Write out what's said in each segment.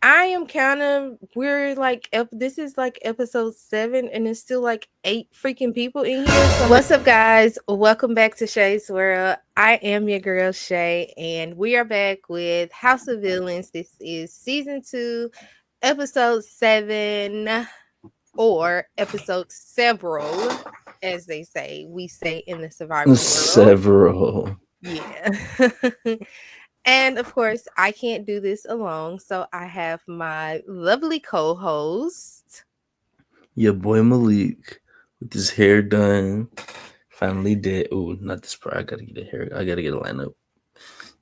I am kind of we're like this is like episode 7 and it's still like 8 freaking people in here. So what's up guys? Welcome back to Shay's World. I am your girl Shay and we are back with House of Villains. This is season 2, episode 7 or episode several as they say. We say in the survival world. Several. Yeah. And of course, I can't do this alone. So I have my lovely co host. Your boy Malik with his hair done. Finally did. Oh, not this part. I gotta get a hair. I gotta get a lineup.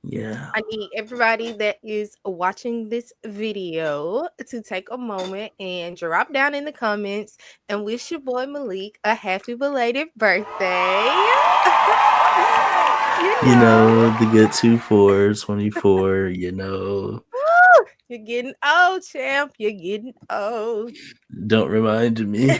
Yeah. I need everybody that is watching this video to take a moment and drop down in the comments and wish your boy Malik a happy belated birthday. You know, the good 24, 24, you know. Woo! You're getting old, champ. You're getting old. Don't remind me.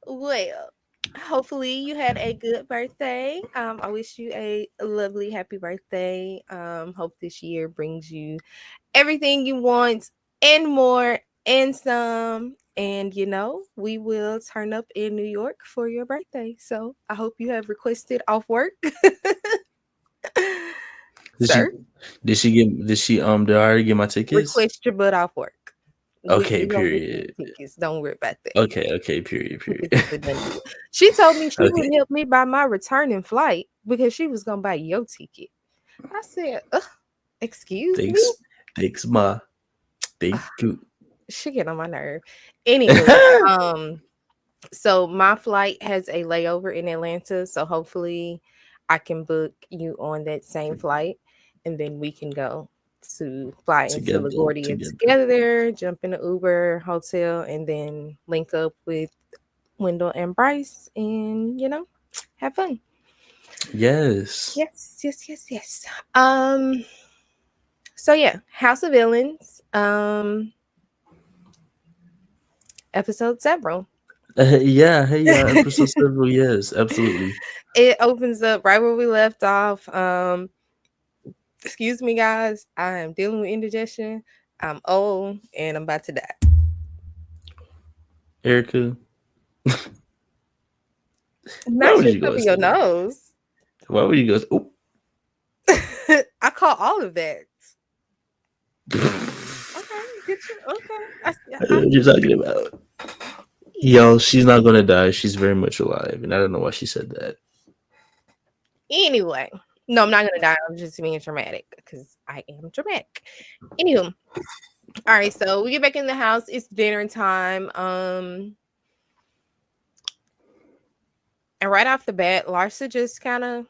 Well, hopefully you had a good birthday. I wish you a lovely happy birthday. Hope this year brings you everything you want and more and some. And we will turn up in New York for your birthday. So I hope you have requested off work. Did she Sir, did I already get my tickets? request your butt off work. Okay, We gonna get you period. tickets. Don't worry about that. Okay, period, We'll period. get this done deal. She told me she Okay. would help me buy my returning flight because she was gonna buy your ticket. I said, "Ugh, excuse me." Thanks. Thanks, Ma. Thank Ugh, you. she get on my nerve. Anywho, so my flight has a layover in Atlanta, so hopefully I can book you on that same flight, and then we can go to fly into LaGuardia Together. together, jump in the Uber hotel, and then link up with Wendell and Bryce, and have fun. Yes. Yes. So yeah, House of Villains, episode several. Yeah, hey, episode several, yes, absolutely. It opens up right where we left off. Excuse me, guys. I am dealing with indigestion. I'm old and I'm about to die. Erica, why Not would just you go cover your say that? nose. Why would you go? Oh, I call all of that. Okay, get you. Okay, what you talking about? Yo, she's not gonna die. She's very much alive, and I don't know why she said that. anyway. No, I'm not gonna die. I'm just being dramatic because I am dramatic. Anywho, all right. So we get back in the house. It's dinner time. And right off the bat, Larsa just kind of,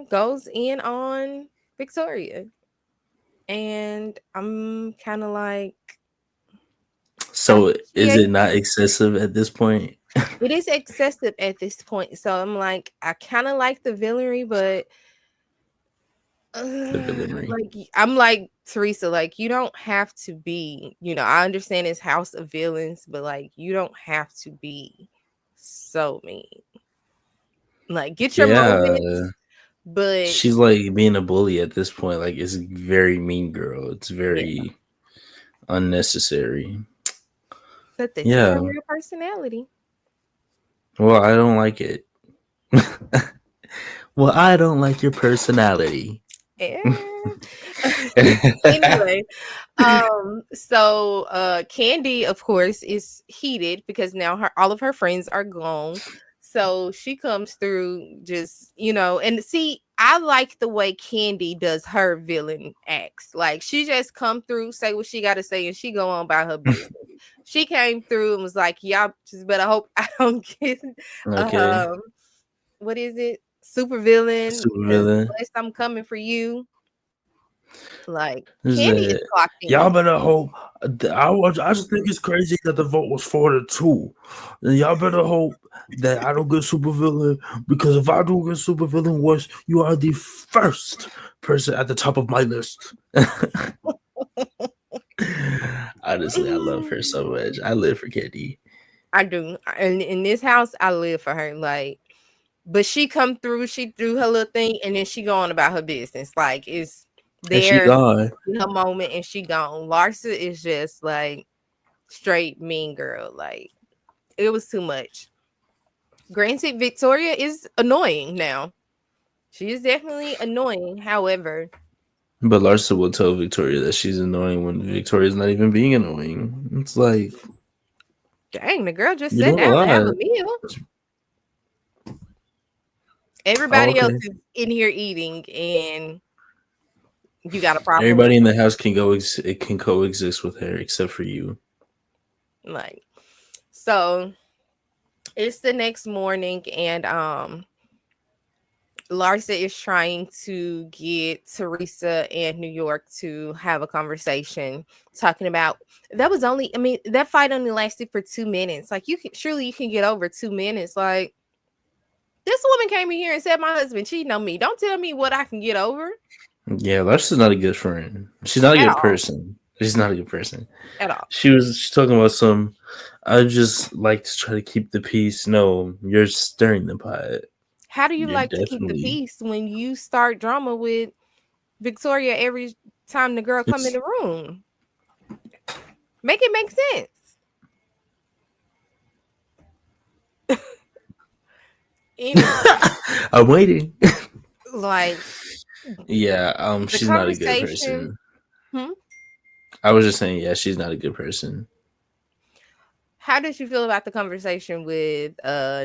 goes in on Victoria. And I'm kind of like, I So, is appreciate it not excessive at this point? it is excessive at this point. So I'm like, I kind of like the villainy, but The villainy. I'm like Teresa, like you don't have to be, I understand it's House of Villains, but like you don't have to be so mean. Like get your Yeah, moments, but she's like being a bully at this point. Like, it's very mean girl. It's yeah, very unnecessary. but this is her Yeah. real personality. Well, I don't like it. Well, I don't like your personality. Yeah. Anyway, so Candy, of course, is heated because now all of her friends are gone. So she comes through just, and see, I like the way Candy does her villain acts. Like she just come through, say what she gotta say, and she go on about her business. She came through and was like, y'all just better hope I don't get Okay. um what is it? Super villain, Super because villain. I'm coming for you. Like Is Candy is that clocked y'all in. better hope? I just think it's crazy that the vote was 4-2. And y'all better hope that I don't get super villain, because if I do get super villain, worse, you are the first person at the top of my list. Honestly, I love her so much. I live for Candy. I do. And in this house, I live for her. Like, but she come through, she do her little thing, and then she go on about her business. Like, it's And she there gone. in a moment and she gone. Larsa is just like straight mean girl. Like it was too much. Granted, Victoria is annoying now. She is definitely annoying. However, But Larsa will tell Victoria that she's annoying when Victoria's not even being annoying. It's like dang, the girl just you're sat doing a down to have a lot. meal. Oh, Everybody else okay. is in here eating, and you got a problem with Everybody in the house can go. It can coexist with her except for you. it. Like, so it's the next morning, and Larsa is trying to get Teresa and New York to have a conversation, talking about that was only. I mean, that fight only lasted for 2 minutes. Like, you can surely you can get over 2 minutes. Like, this woman came in here and said my husband cheating on me. Don't tell me what I can get over Yeah, Larsa's not a good friend. She's not a at good all. person. She's not a good person. At all. She's talking about some. I just like to try to keep the peace. No, you're stirring the pot. How do you You're like to keep the definitely. peace when you start drama with Victoria every time the girl come in It's. the room? Make it make sense. Anyway, I'm waiting. like Yeah, the she's not a good conversation. person. Hmm? I was just saying, yeah, she's not a good person. How did you feel about the conversation with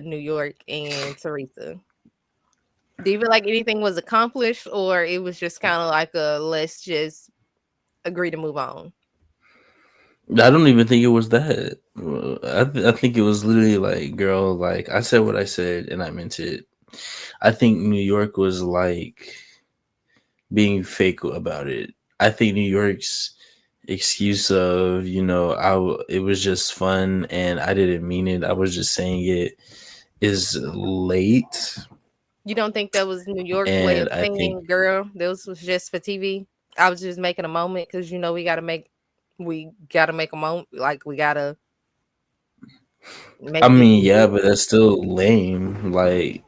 New York and Teresa? Do you feel like anything was accomplished, or it was just kind of like a let's just agree to move on? I don't even think it was that. I think it was literally like, girl, like I said what I said and I meant it. I think New York was like being fake about it. I think New York's excuse of, it was just fun and I didn't mean it. I was just saying it is late. You don't think that was New York way And of I think, saying, "Girl, this was just for TV"? I was just making a moment because we gotta make a moment. Like we gotta I make this mean, yeah, move. but that's still lame. Like,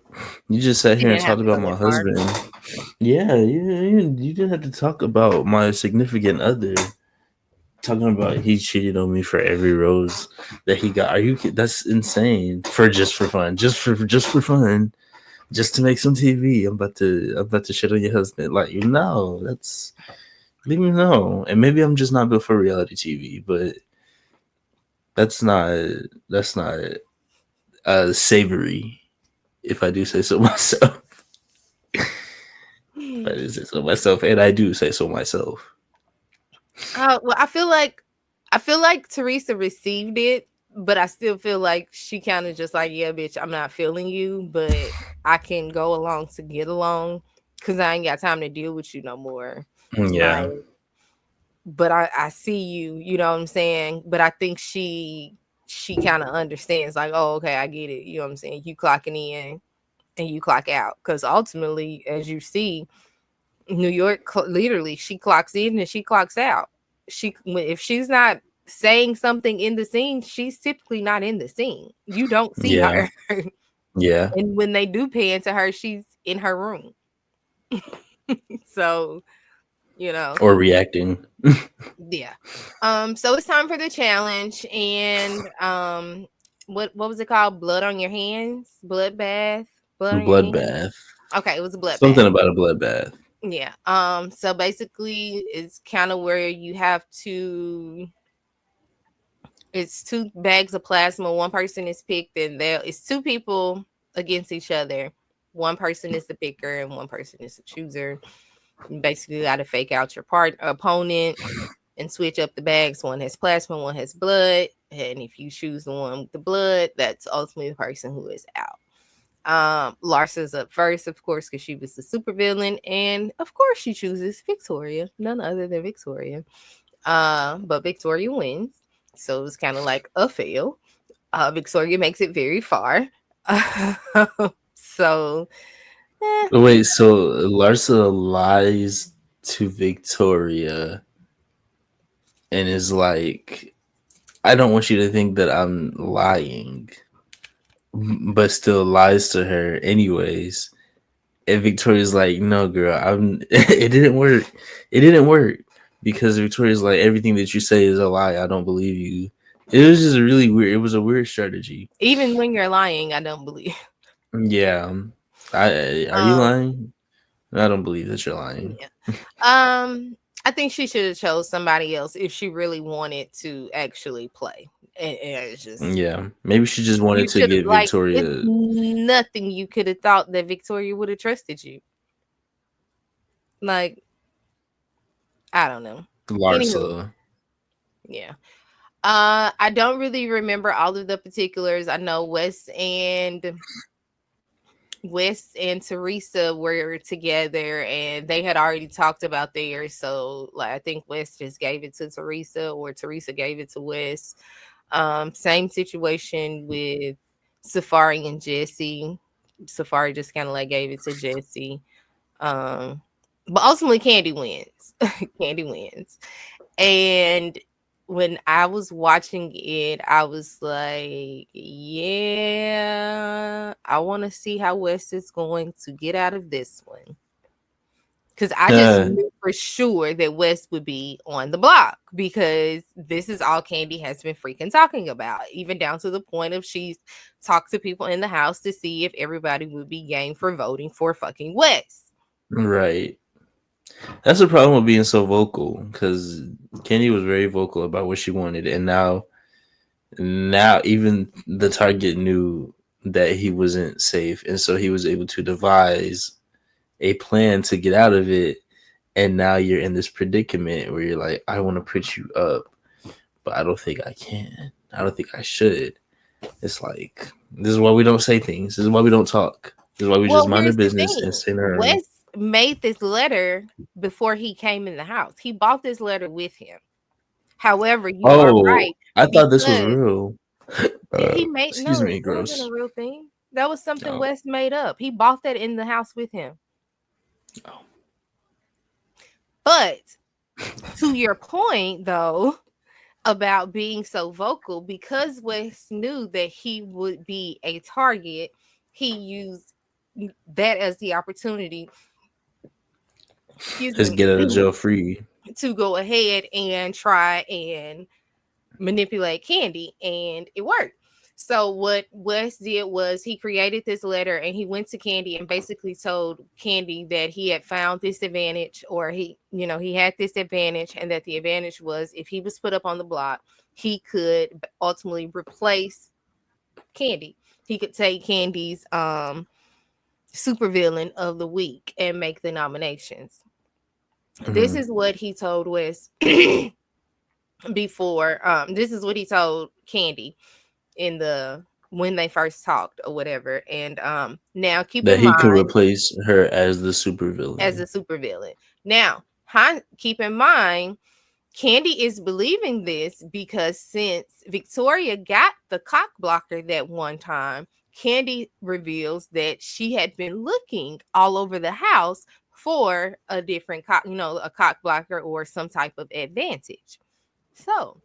you just sat It here and didn't have talked to about go my that far. husband. Yeah, you didn't have to talk about my significant other. Talking about he cheated on me for every rose that he got. Are you? That's insane. For fun, just for fun, just to make some TV. I'm about to shit on your husband. Like, that's leave me alone. And maybe I'm just not built for reality TV, but that's not that's not savory. If I do say so myself. If I do say so myself, and I do say so myself. Well, I feel like Teresa received it, but I still feel like she kind of just like, yeah, bitch, I'm not feeling you, but I can go along to get along because I ain't got time to deal with you no more. Yeah, Like, but I see you, you know what I'm saying? But I think she kind of understands, like, oh, okay, I get it. You know what I'm saying? You clocking in and you clock out. Because ultimately, as you see, New York literally she clocks in and she clocks out. If she's not saying something in the scene, she's typically not in the scene. You don't see yeah, her. yeah. And when they do pan to her, she's in her room. So, you know, Or reacting. yeah. So it's time for the challenge, and what was it called? Blood on your hands, blood bath, blood on your hands. Bloodbath. Okay, it was a bloodbath. Something about a bloodbath. Yeah. So basically, it's kind of where you have to. It's two bags of plasma. One person is picked, and there it's two people against each other. One person is the picker, and one person is the chooser. You basically got to fake out your opponent and switch up the bags. One has plasma, one has blood. And if you choose the one with the blood, that's ultimately the person who is out. Larsa's up first, of course, because she was the supervillain. And of course, she chooses Victoria, none other than Victoria. But Victoria wins. So it was kind of like a fail. Victoria makes it very far. So, eh, Wait, so Larsa lies to Victoria and is like, I don't want you to think that I'm lying, but still lies to her anyways. And Victoria's like, no, girl, I'm. It didn't work. It didn't work because Victoria's like, everything that you say is a lie. I don't believe you. It was just really weird. It was a weird strategy. Even when you're lying, I don't believe. Yeah. Are you Um, lying? I don't believe that you're lying. yeah. I think she should have chose somebody else if she really wanted to actually play. And it's just Yeah. Maybe she just you wanted to should have get like it's Victoria nothing you could have thought that Victoria would have trusted you. Like, I don't know. Anywho, Larsa. yeah. I don't really remember all of the particulars. I know Wes and Teresa were together and they had already talked about theirs. So like I think Wes just gave it to Teresa or Teresa gave it to Wes. Same situation with Safari and Jesse. Safari just kind of like gave it to Jesse. Um, but ultimately Candy wins. Candy wins. And when I was watching it, I was like, yeah, I want to see how West is going to get out of this one. Because I just knew for sure that West would be on the block because this is all Candy has been freaking talking about, even down to the point of she's talked to people in the house to see if everybody would be game for voting for fucking West. Right. That's the problem with being so vocal because Kenny was very vocal about what she wanted, and now even the target knew that he wasn't safe, and so he was able to devise a plan to get out of it. And now you're in this predicament where you're like, I want to put you up, but I don't think I can. I don't think I should. It's like this is why we don't say things. This is why we don't talk. This is why we just Well, mind our here's the business and thing. stay in our room. Wes made this letter before he came in the house. He bought this letter with him. However, you are Oh, right I thought this was because real. he made Excuse no, me, that wasn't a gross. real thing. That was something Oh, Wes made up. He bought that in the house with him. oh. But to your point though about being so vocal, because Wes knew that he would be a target, he used that as the opportunity, excuse Let's me, get out of jail free. to go ahead and try and manipulate Candy, and it worked. So what Wes did was he created this letter and he went to Candy and basically told Candy that he had found this advantage, or he had this advantage, and that the advantage was if he was put up on the block, he could ultimately replace Candy. He could take Candy's supervillain of the week and make the nominations. This Mm-hmm. is what he told Wes before. This is what he told Candy in the when they first talked or whatever. And now keep That in he could mind, replace her as the as a supervillain. supervillain. Now, keep in mind, Candy is believing this because since Victoria got the cock blocker that one time, Candy reveals that she had been looking all over the house for a different cock, a cock blocker or some type of advantage. So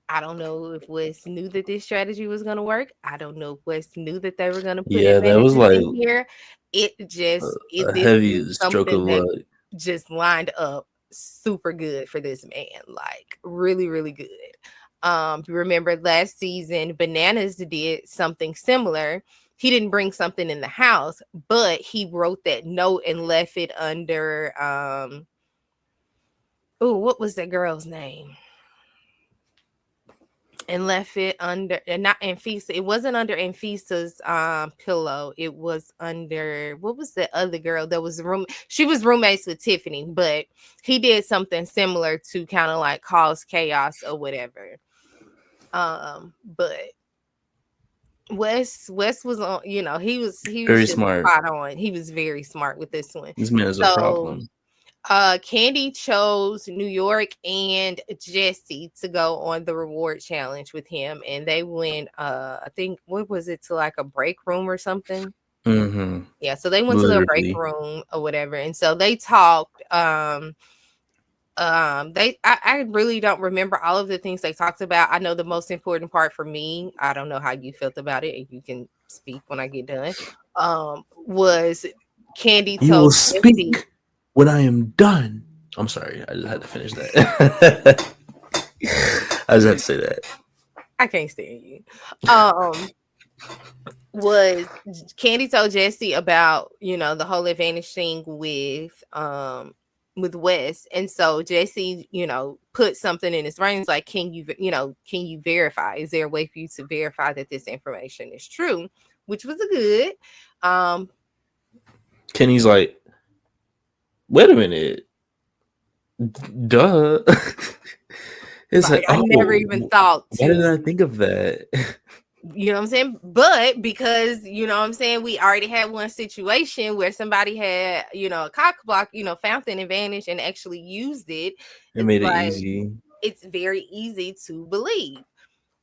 I don't know if Wes knew that this strategy was going to work. I don't know if Wes knew that they were going to put Yeah, that was advantages like in here. a This heavy is stroke of something that luck. just lined up super good for this man. Like really, really good. You remember last season, Bananas did something similar. He didn't bring something in the house, but he wrote that note and left it under oh, what was that girl's name? And left it under, and not Anfisa. It wasn't under Anfisa's pillow. It was under, what was the other girl that was room? She was roommates with Tiffany, but he did something similar to kind of like cause chaos or whatever. But Wes was on, he was Very just smart. spot on. He was very smart with this one. This man is a So problem. Candy chose New York and Jesse to go on the reward challenge with him, and they went. I think what was it, to like a break room or something? Mm-hmm. Yeah, so they went to the break Literally. room or whatever, and so they talked. I really don't remember all of the things they talked about. I know the most important part for me. I don't know how you felt about it. You can speak when I get done. was Candy You will told Jesse. speak when I am done. I'm sorry, I just had to finish that. I just had to say that. I can't stand you. Um, was Candy told Jesse about, the whole advantage thing with Wes. And so Jesse, put something in his brain. It's like, can you verify? Is there a way for you to verify that this information is true? Which was good. Um, Kenny's like, wait a minute, duh. It's like like, I never oh, even thought why didn't I to, think of that? you know what I'm saying? But because, what I'm saying, we already had one situation where somebody had, a cock block, found an advantage and actually used it. It It's made it like, easy. it's very easy to believe.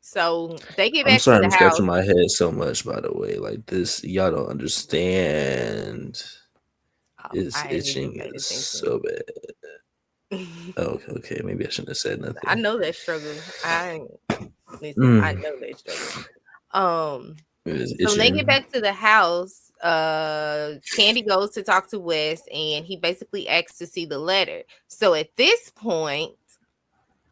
So they get I'm back to sorry, the I'm scratching house. my head so much. By the way, like this, y'all don't understand. Oh, It's I ain't even itching paid is attention. so bad. Oh, okay, okay, maybe I shouldn't have said I nothing. know that struggle. Listen, I Mm, know that struggle. Um, it was so when they get itching. back to the house, Candy goes to talk to Wes and he basically asks to see the letter. So at this point,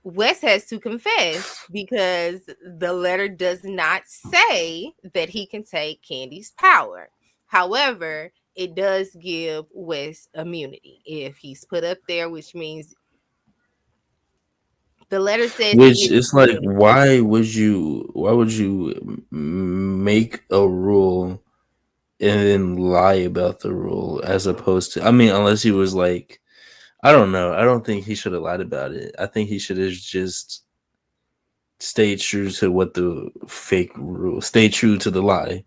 Wes has to confess because the letter does not say that he can take Candy's power. However, it does give Wes immunity if he's put up there, which means the letter says it Which gives it's like, immunity. why would you make a rule and then lie about the rule as opposed to, I mean, unless he was like, I don't know. I don't think he should have lied about it. I think he should have just stayed true to what the fake rule, stay true to the lie,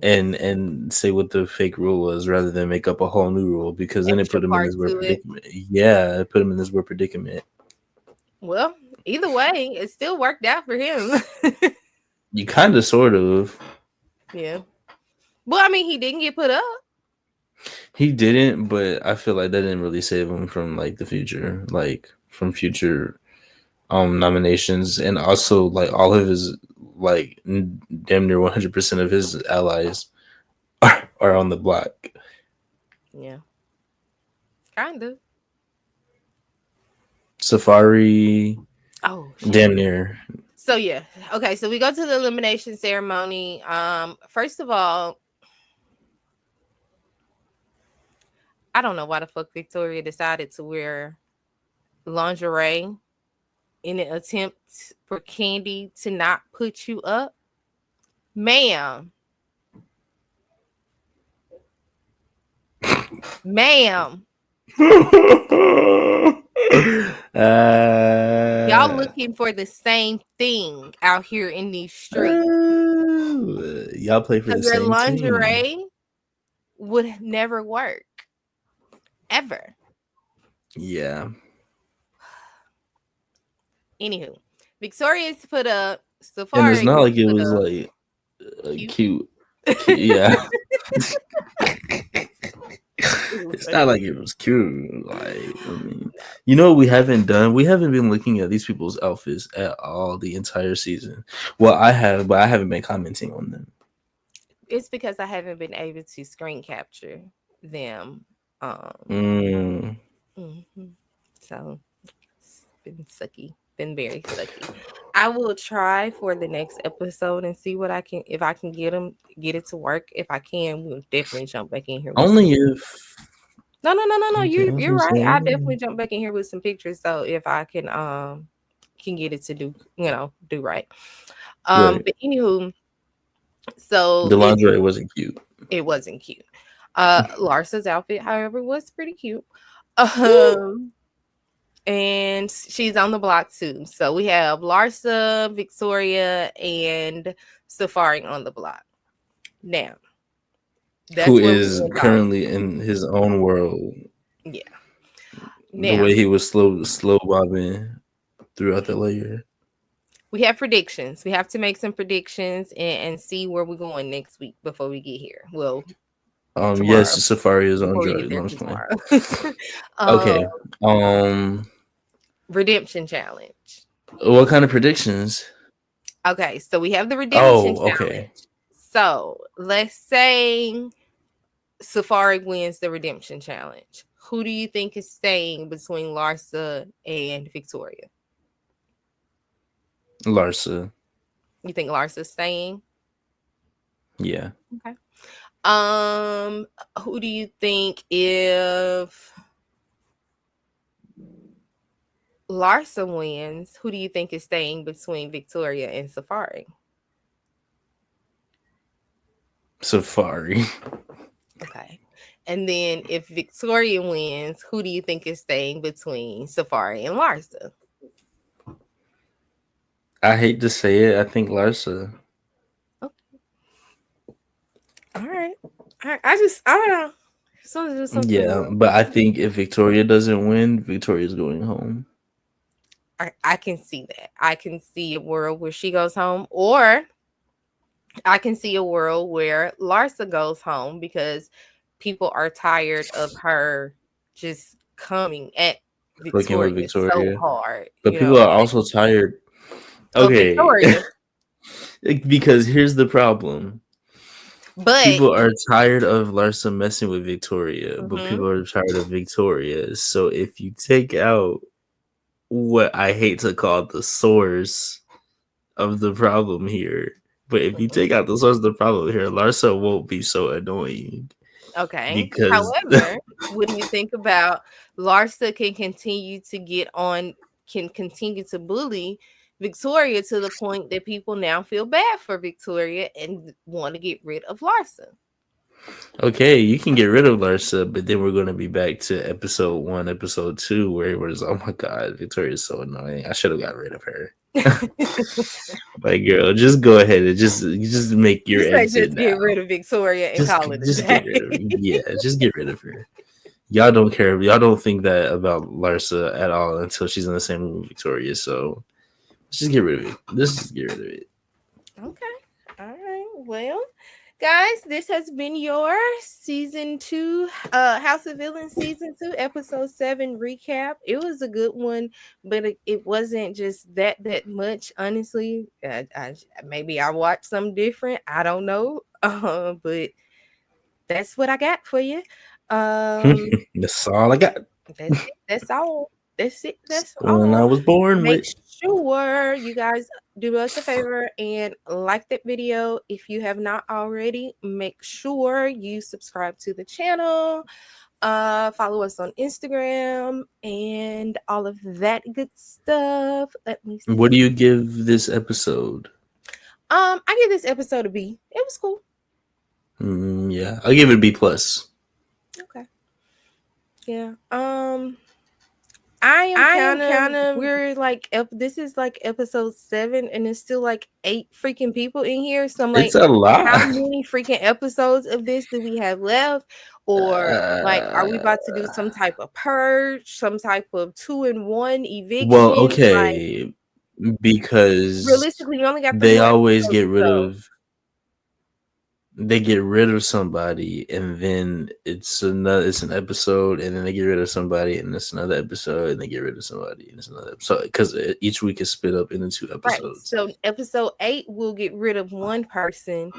and say what the fake rule was rather than make up a whole new rule, because then it Extra put him in part this weird to it. predicament. Yeah, it put him in this weird predicament. Well, either way, it still worked out for him. You kind of, sort of. Yeah. Well, I mean, he didn't get put up. He didn't, but I feel like that didn't really save him from like the future, like from future nominations, and also like all of his like damn near 100% of his allies are on the block. Yeah. Kind of. Safari, Oh, damn shit. near. So yeah. Okay, so we go to the elimination ceremony. First of all, I don't know why the fuck Victoria decided to wear lingerie in an attempt for Candy to not put you up. Ma'am, ma'am, y'all uh, looking for the same thing out here in these streets. y'all play for So the your same team. lingerie would never work. Ever. Yeah, Anywho, Victoria's put up, and it's Safari not was like it put was up. like Cute. cute. Cute. Yeah, It was it's not like ugly. it was cute. Like, I mean, you know what we haven't done? We haven't been looking at these people's outfits at all the entire season. Well, I have, but I haven't been commenting on them. It's because I haven't been able to screen capture them. Mm. Mhm. So it's been sucky, been very sucky. I will try for the next episode and see what I can, if I can get it to work. If I can, we'll definitely jump back in here with some. Only if. No, no, no, no, no. Okay, I was You're gonna right. I say. definitely jump back in here with some pictures. So if I can get it to do, do right. Right. But anywho, so The lingerie wasn't cute. it wasn't cute. Larsa's outfit, however, was pretty cute. Um, and she's on the block too. So we have Larsa, Victoria, and Safari on the block. Now, Who that's where we is end off. currently in his own world. Yeah. The Now, way he was slow bobbing throughout the layer. we have predictions. We have to make some predictions and see where we're going next week before we get here. Well, Yes, tomorrow, Safari is on before we drugs. get No, there I'm to just playing. tomorrow. uh, Okay. Um, redemption challenge. what kind of predictions? Okay, so we have the redemption Oh, challenge. okay. So let's say Safari wins the redemption challenge. Who do you think is staying between Larsa and Victoria? Larsa. You think Larsa's staying? Yeah. Okay. Um, who do you think if Larsa wins, who do you think is staying between Victoria and Safari? Safari. Okay. And then if Victoria wins, who do you think is staying between Safari and Larsa? I hate to say it. I think Larsa. Oh, all right. All right. I don't know. Just want to do something a Yeah, little but I different. think if Victoria doesn't win, Victoria's going home. I can see that. I can see a world where she goes home, or I can see a world where Larsa goes home because people are tired of her just coming at Fucking with Victoria so Victoria. hard, But people are also tired. of Okay. Victoria. Because here's the problem. But People are tired of Larsa messing with Victoria, but mhm, people are tired of Victoria. So if you take out what I hate to call the source of the problem here, but if you mhm. take out the source of the problem here, Larsa won't be so annoying Okay. because However, what do you think about Larsa can continue to get on, can continue to bully Victoria to the point that people now feel bad for Victoria and want to get rid of Larsa? okay, you can get rid of Larsa, but then we're gonna be back to episode one, episode two, where it was, oh my god, Victoria's so annoying. I should have got rid of her. Like, girl, just go ahead and just make your You say exit just get now. rid of Victoria and call it a Just get day. rid of her. Yeah, just get rid of her. Y'all don't care. Y'all don't think that about Larsa at all until she's in the same room with Victoria. So let's just get rid of it. Let's just get rid of it. Okay. All right. Well, guys, this has been your season 2, House of Villains season 2, episode 7 recap. It was a good one, but it wasn't just that much, honestly. Maybe I watched some different. I don't know. But that's what I got for you. Um, That's all I got. that's it. That's all. That's it. That's When I all. was born Make with. sure you guys do us a favor and like that video. If you have not already, make sure you subscribe to the channel. Follow us on Instagram and all of that good stuff. Let me What see. do you give this episode? I give this episode a B. It was cool. Yeah, I'll give it a B plus. Okay. Yeah. I am kind of, we're like this is like episode 7 and it's still like 8 freaking people in here. So I'm like, It's a how lot. many freaking episodes of this do we have left? Or like, are we Uh, about to do some type of purge, some type of 2-in-1 well, eviction? Like, okay, because realistically, we only got 3 they more always episodes get to rid go. of they get rid of somebody and then it's an episode and then they get rid of somebody and it's another episode and they get rid of somebody and it's another episode because each week is split up into 2 Right. episodes. So episode 8 will get rid of one person.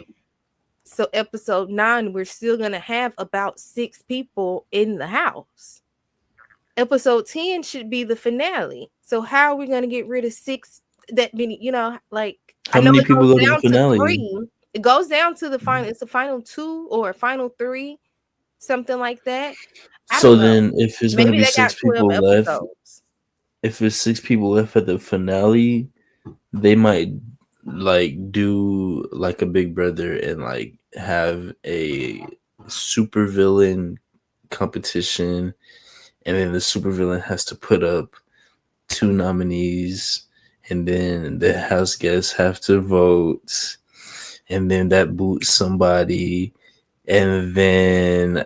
So episode 9, we're still gonna have about 6 people in the house. Episode 10 should be the finale. So how are we gonna get rid of 6 that many, like I How know many it people goes go to the down to finale? 3. It goes down to the final, it's a final 2 or a final 3, something like that. I So don't know. then if it's going to Maybe be they got 6 12 people left, episodes. if it's 6 people left at the finale, they might like do like a Big Brother and like have a super villain competition, and then the supervillain has to put up 2 nominees, and then the house guests have to vote, and then that boots somebody, and then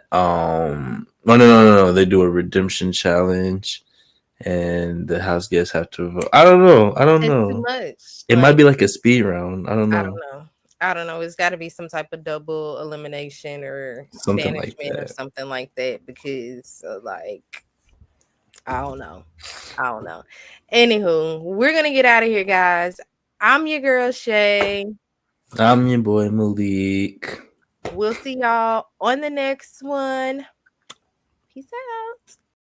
no, no, they do a redemption challenge, and the house guests have to vote. I don't know. I don't It's too know. much. It might Like, be like a speed round. I don't I don't know. know. I don't know. It's got to be some type of double elimination or Something like banishment or that. something like that because, like, I don't know. I don't know. Anywho, we're gonna get out of here, guys. I'm your girl Shay. I'm your boy Malik. We'll see y'all on the next one. Peace out.